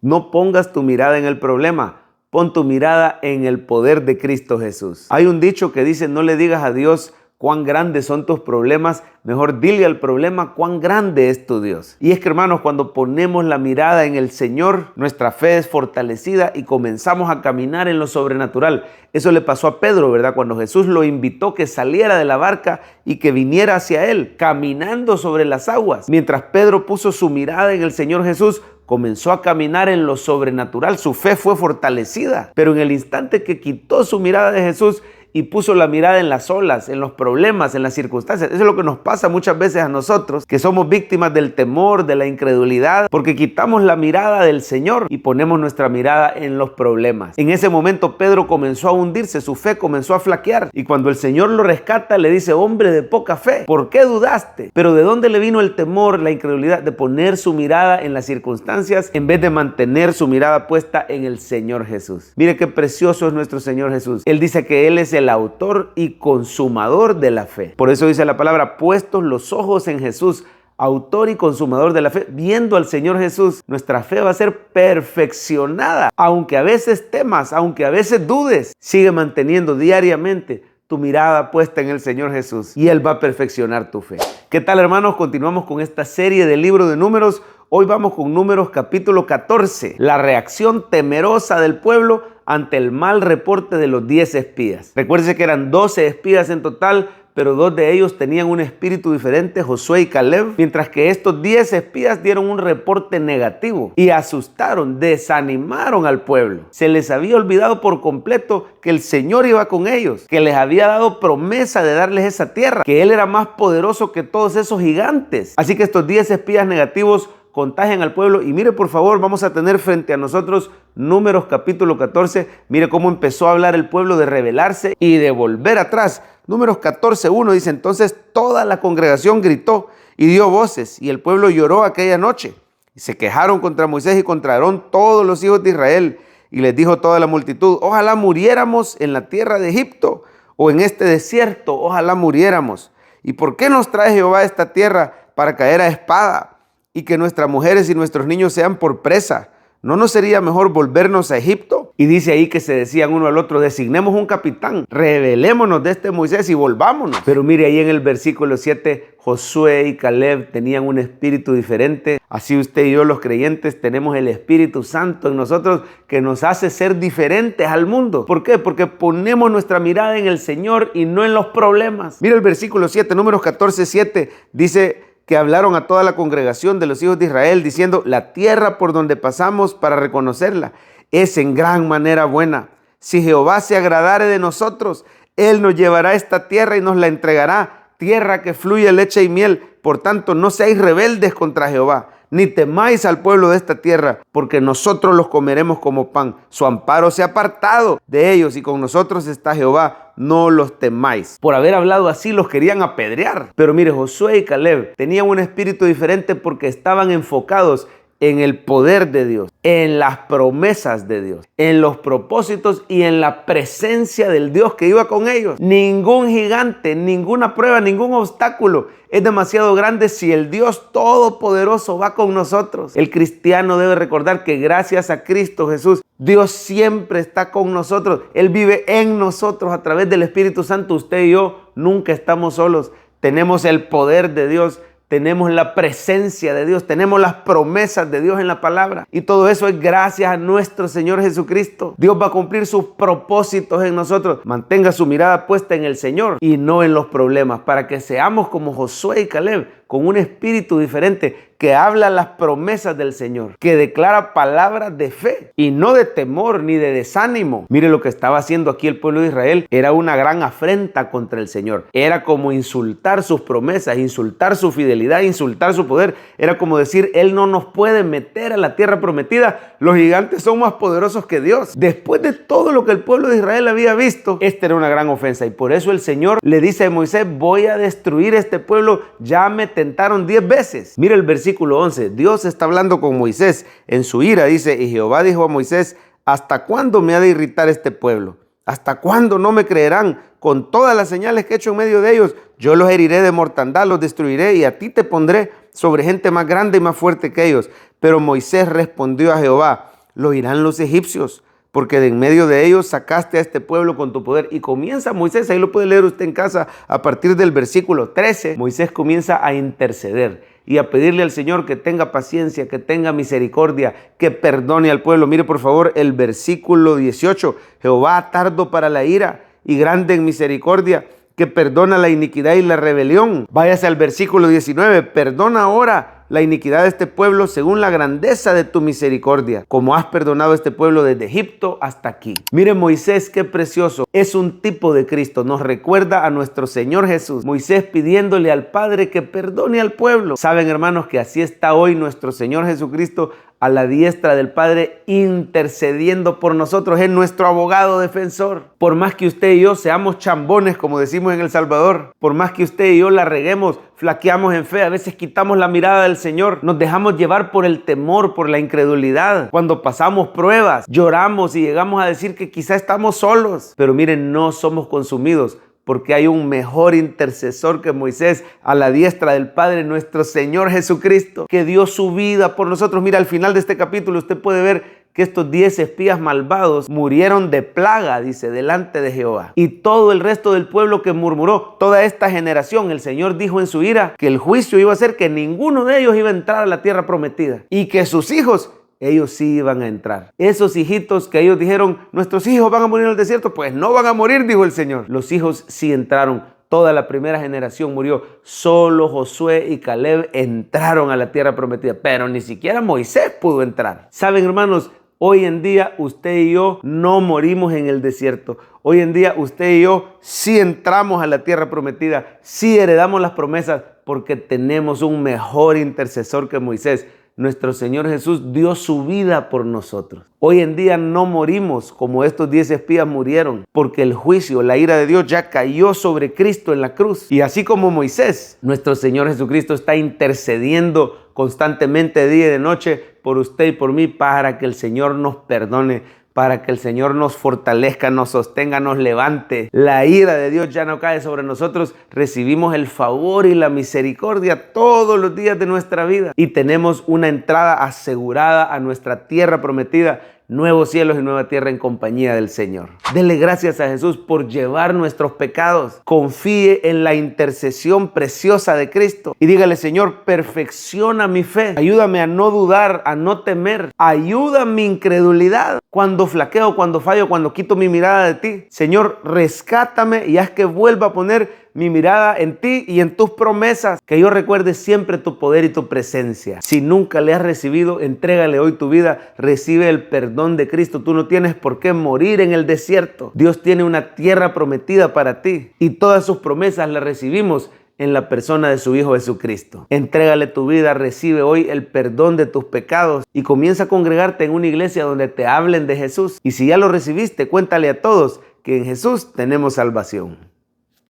No pongas tu mirada en el problema, pon tu mirada en el poder de Cristo Jesús. Hay un dicho que dice: no le digas a Dios cuán grandes son tus problemas, mejor dile al problema cuán grande es tu Dios. Y es que, hermanos, cuando ponemos la mirada en el Señor, nuestra fe es fortalecida y comenzamos a caminar en lo sobrenatural. Eso le pasó a Pedro, ¿verdad? Cuando Jesús lo invitó que saliera de la barca y que viniera hacia él, caminando sobre las aguas. Mientras Pedro puso su mirada en el Señor Jesús, comenzó a caminar en lo sobrenatural. Su fe fue fortalecida. Pero en el instante que quitó su mirada de Jesús y puso la mirada en las olas, en los problemas, en las circunstancias. Eso es lo que nos pasa muchas veces a nosotros, que somos víctimas del temor, de la incredulidad, porque quitamos la mirada del Señor y ponemos nuestra mirada en los problemas. En ese momento Pedro comenzó a hundirse, su fe comenzó a flaquear, y cuando el Señor lo rescata le dice: hombre de poca fe, ¿por qué dudaste? Pero ¿de dónde le vino el temor, la incredulidad? De poner su mirada en las circunstancias en vez de mantener su mirada puesta en el Señor Jesús. Mire qué precioso es nuestro Señor Jesús. Él dice que Él es el autor y consumador de la fe. Por eso dice la palabra: puestos los ojos en Jesús, autor y consumador de la fe. Viendo al Señor Jesús, nuestra fe va a ser perfeccionada. Aunque a veces temas, aunque a veces dudes, sigue manteniendo diariamente tu mirada puesta en el Señor Jesús y Él va a perfeccionar tu fe. ¿Qué tal, hermanos? Continuamos con esta serie del libro de Números. Hoy vamos con Números capítulo 14, la reacción temerosa del pueblo ante el mal reporte de los 10 espías. Recuérdense que eran 12 espías en total, pero 2 de ellos tenían un espíritu diferente, Josué y Caleb, mientras que estos 10 espías dieron un reporte negativo y asustaron, desanimaron al pueblo. Se les había olvidado por completo que el Señor iba con ellos, que les había dado promesa de darles esa tierra, que Él era más poderoso que todos esos gigantes. Así que estos 10 espías negativos contagian al pueblo. Y mire, por favor, vamos a tener frente a nosotros Números capítulo 14. Mire cómo empezó a hablar el pueblo de rebelarse y de volver atrás. Números 14:1 dice: entonces toda la congregación gritó y dio voces, y el pueblo lloró aquella noche. Y se quejaron contra Moisés y contra Aarón todos los hijos de Israel. Y les dijo toda la multitud: ojalá muriéramos en la tierra de Egipto o en este desierto, ojalá muriéramos. ¿Y por qué nos trae Jehová a esta tierra para caer a espada? Y que nuestras mujeres y nuestros niños sean por presa. ¿No nos sería mejor volvernos a Egipto? Y dice ahí que se decían uno al otro: designemos un capitán, rebelémonos de este Moisés y volvámonos. Pero mire ahí en el versículo 7, Josué y Caleb tenían un espíritu diferente. Así usted y yo, los creyentes, tenemos el Espíritu Santo en nosotros que nos hace ser diferentes al mundo. ¿Por qué? Porque ponemos nuestra mirada en el Señor y no en los problemas. Mira el versículo 7, Números 14:7, dice que hablaron a toda la congregación de los hijos de Israel diciendo: la tierra por donde pasamos para reconocerla es en gran manera buena. Si Jehová se agradare de nosotros, Él nos llevará a esta tierra y nos la entregará, tierra que fluye leche y miel. Por tanto, no seáis rebeldes contra Jehová, ni temáis al pueblo de esta tierra, porque nosotros los comeremos como pan. Su amparo se ha apartado de ellos y con nosotros está Jehová, no los temáis. Por haber hablado así los querían apedrear. Pero mire, Josué y Caleb tenían un espíritu diferente porque estaban enfocados en el poder de Dios, en las promesas de Dios, en los propósitos y en la presencia del Dios que iba con ellos. Ningún gigante, ninguna prueba, ningún obstáculo es demasiado grande si el Dios Todopoderoso va con nosotros. El cristiano debe recordar que gracias a Cristo Jesús, Dios siempre está con nosotros. Él vive en nosotros a través del Espíritu Santo. Usted y yo nunca estamos solos. Tenemos el poder de Dios. Tenemos la presencia de Dios, tenemos las promesas de Dios en la palabra. Y todo eso es gracias a nuestro Señor Jesucristo. Dios va a cumplir sus propósitos en nosotros. Mantenga su mirada puesta en el Señor y no en los problemas, para que seamos como Josué y Caleb, con un espíritu diferente, que habla las promesas del Señor, que declara palabras de fe y no de temor ni de desánimo. Mire lo que estaba haciendo aquí el pueblo de Israel. Era una gran afrenta contra el Señor. Era como insultar sus promesas, insultar su fidelidad, insultar su poder. Era como decir: Él no nos puede meter a la tierra prometida. Los gigantes son más poderosos que Dios. Después de todo lo que el pueblo de Israel había visto, esta era una gran ofensa. Y por eso el Señor le dice a Moisés: voy a destruir este pueblo. Ya me tentaron 10 veces. Mira el versículo 11. Dios está hablando con Moisés en su ira. Dice: y Jehová dijo a Moisés: ¿hasta cuándo me ha de irritar este pueblo? ¿Hasta cuándo no me creerán con todas las señales que he hecho en medio de ellos? Yo los heriré de mortandad, los destruiré y a ti te pondré sobre gente más grande y más fuerte que ellos. Pero Moisés respondió a Jehová: lo oirán los egipcios, porque de en medio de ellos sacaste a este pueblo con tu poder. Y comienza Moisés, ahí lo puede leer usted en casa, a partir del versículo 13, Moisés comienza a interceder y a pedirle al Señor que tenga paciencia, que tenga misericordia, que perdone al pueblo. Mire por favor el versículo 18, Jehová tardo para la ira y grande en misericordia, que perdona la iniquidad y la rebelión. Váyase al versículo 19, perdona ahora la iniquidad de este pueblo según la grandeza de tu misericordia, como has perdonado a este pueblo desde Egipto hasta aquí. Mire Moisés, qué precioso. Es un tipo de Cristo. Nos recuerda a nuestro Señor Jesús. Moisés pidiéndole al Padre que perdone al pueblo. Saben, hermanos, que así está hoy nuestro Señor Jesucristo a la diestra del Padre, intercediendo por nosotros. Es nuestro abogado defensor. Por más que usted y yo seamos chambones, como decimos en El Salvador, por más que usted y yo la reguemos, flaqueamos en fe, a veces quitamos la mirada del Señor, nos dejamos llevar por el temor, por la incredulidad. Cuando pasamos pruebas, lloramos y llegamos a decir que quizá estamos solos. Pero miren, no somos consumidos, porque hay un mejor intercesor que Moisés a la diestra del Padre, nuestro Señor Jesucristo, que dio su vida por nosotros. Mira, al final de este capítulo usted puede ver que estos 10 espías malvados murieron de plaga, dice, delante de Jehová. Y todo el resto del pueblo que murmuró, toda esta generación, el Señor dijo en su ira que el juicio iba a ser que ninguno de ellos iba a entrar a la tierra prometida y que sus hijos, ellos sí iban a entrar. Esos hijitos que ellos dijeron, nuestros hijos van a morir en el desierto, pues no van a morir, dijo el Señor. Los hijos sí entraron. Toda la primera generación murió. Solo Josué y Caleb entraron a la tierra prometida, pero ni siquiera Moisés pudo entrar. Saben, hermanos, hoy en día usted y yo no morimos en el desierto. Hoy en día usted y yo sí entramos a la tierra prometida, sí heredamos las promesas, porque tenemos un mejor intercesor que Moisés. Nuestro Señor Jesús dio su vida por nosotros. Hoy en día no morimos como estos 10 espías murieron, porque el juicio, la ira de Dios ya cayó sobre Cristo en la cruz. Y así como Moisés, nuestro Señor Jesucristo está intercediendo constantemente de día y de noche por usted y por mí, para que el Señor nos perdone, para que el Señor nos fortalezca, nos sostenga, nos levante. La ira de Dios ya no cae sobre nosotros. Recibimos el favor y la misericordia todos los días de nuestra vida. Y tenemos una entrada asegurada a nuestra tierra prometida, nuevos cielos y nueva tierra en compañía del Señor. Dele gracias a Jesús por llevar nuestros pecados. Confíe en la intercesión preciosa de Cristo y dígale: Señor, perfecciona mi fe. Ayúdame a no dudar, a no temer. Ayuda mi incredulidad cuando flaqueo, cuando fallo, cuando quito mi mirada de ti. Señor, rescátame y haz que vuelva a poner mi mirada en ti y en tus promesas, que yo recuerde siempre tu poder y tu presencia. Si nunca le has recibido, entrégale hoy tu vida, recibe el perdón de Cristo. Tú no tienes por qué morir en el desierto. Dios tiene una tierra prometida para ti y todas sus promesas las recibimos en la persona de su Hijo Jesucristo. Entrégale tu vida, recibe hoy el perdón de tus pecados y comienza a congregarte en una iglesia donde te hablen de Jesús. Y si ya lo recibiste, cuéntale a todos que en Jesús tenemos salvación.